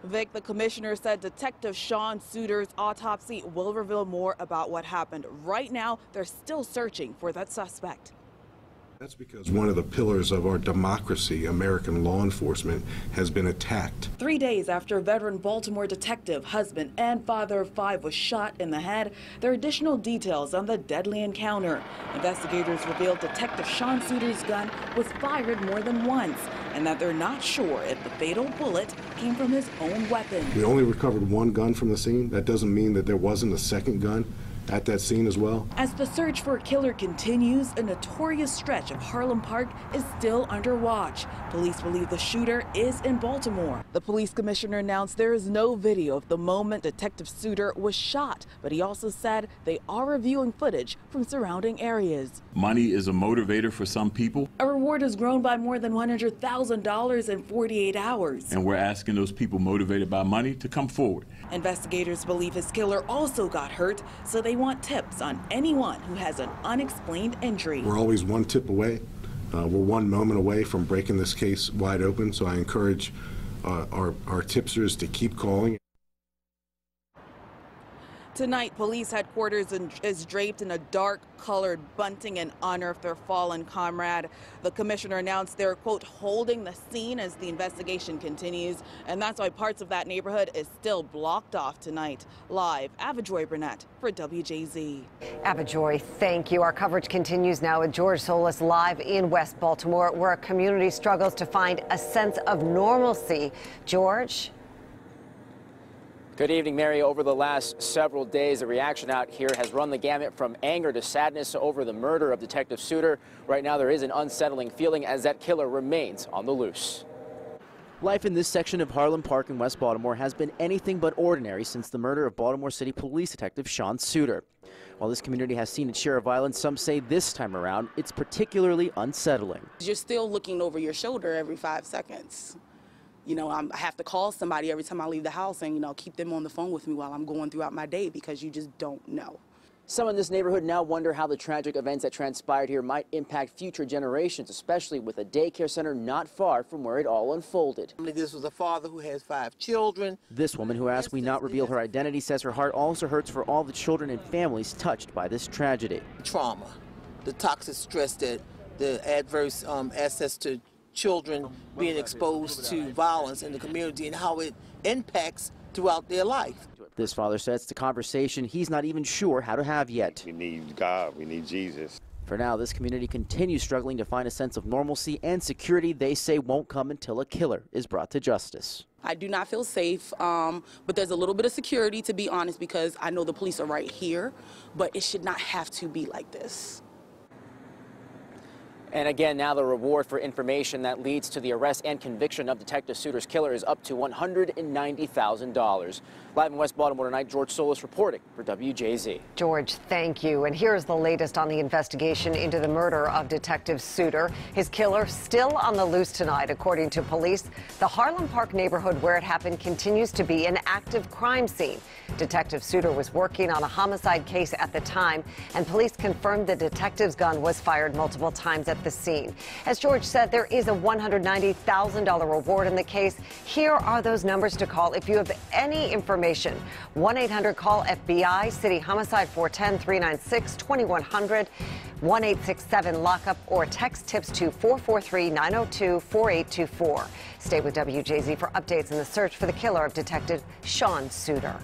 Vic, the commissioner said Detective Sean Suter's autopsy will reveal more about what happened. Right now, they're still searching for that suspect. That's because one of the pillars of our democracy, American law enforcement, has been attacked. 3 days after veteran Baltimore detective, husband and father of 5 was shot in the head, there are additional details on the deadly encounter. Investigators revealed Detective Sean Suter's gun was fired more than once, and that they're not sure if the fatal bullet came from his own weapon. We only recovered one gun from the scene. That doesn't mean that there wasn't a second gun at that scene as well. As the search for a killer continues, a notorious stretch of Harlem Park is still under watch. Police believe the shooter is in Baltimore. The police commissioner announced there is no video of the moment Detective Suter was shot, but he also said they are reviewing footage from surrounding areas. Money is a motivator for some people. A reward has grown by more than $100,000 in 48 hours. And we're asking those people motivated by money to come forward. Investigators believe his killer also got hurt, so they want tips on anyone who has an unexplained injury. We're always one tip away. We're one moment away from breaking this case wide open, so I encourage our tipsters to keep calling. Tonight, police headquarters is draped in a dark-colored bunting in honor of their fallen comrade. The commissioner announced they're, quote, holding the scene as the investigation continues, and that's why parts of that neighborhood is still blocked off tonight. Live, Avajoy Burnett for WJZ. Avajoy, thank you. Our coverage continues now with George Solis live in West Baltimore, where a community struggles to find a sense of normalcy. George? Good evening, Mary. Over the last several days, the reaction out here has run the gamut from anger to sadness over the murder of Detective Suter. Right now, there is an unsettling feeling as that killer remains on the loose. Life in this section of Harlem Park in West Baltimore has been anything but ordinary since the murder of Baltimore City Police Detective Sean Suter. While this community has seen its share of violence, some say this time around it's particularly unsettling. You're still looking over your shoulder every 5 seconds. You know, I have to call somebody every time I leave the house and, you know, keep them on the phone with me while I'm going throughout my day because you just don't know. Some in this neighborhood now wonder how the tragic events that transpired here might impact future generations, especially with a daycare center not far from where it all unfolded. This was a father who has 5 children. This woman, who asked we not reveal her identity, says her heart also hurts for all the children and families touched by this tragedy. Trauma, the toxic stress, that the adverse access to children being exposed to violence in the community and how it impacts throughout their life. This father says it's a conversation he's not even sure how to have yet. We need God, we need Jesus. For now, this community continues struggling to find a sense of normalcy and security they say won't come until a killer is brought to justice. I do not feel safe, but there's a little bit of security, to be honest, because I know the police are right here, but it should not have to be like this. And again, now the reward for information that leads to the arrest and conviction of Detective Suter's killer is up to $190,000. Live in West Baltimore tonight, George Solis reporting for WJZ. George, thank you. And here's the latest on the investigation into the murder of Detective Suter. His killer still on the loose tonight, according to police. The Harlem Park neighborhood where it happened continues to be an active crime scene. Detective Suter was working on a homicide case at the time, and police confirmed the detective's gun was fired multiple times at the scene. As George said, there is a $190,000 reward in the case. Here are those numbers to call if you have any information. 1-800-CALL-FBI, City Homicide 410-396-2100, 1-867-LOCKUP, or text tips to 443-902-4824. Stay with WJZ for updates in the search for the killer of Detective Sean Suter.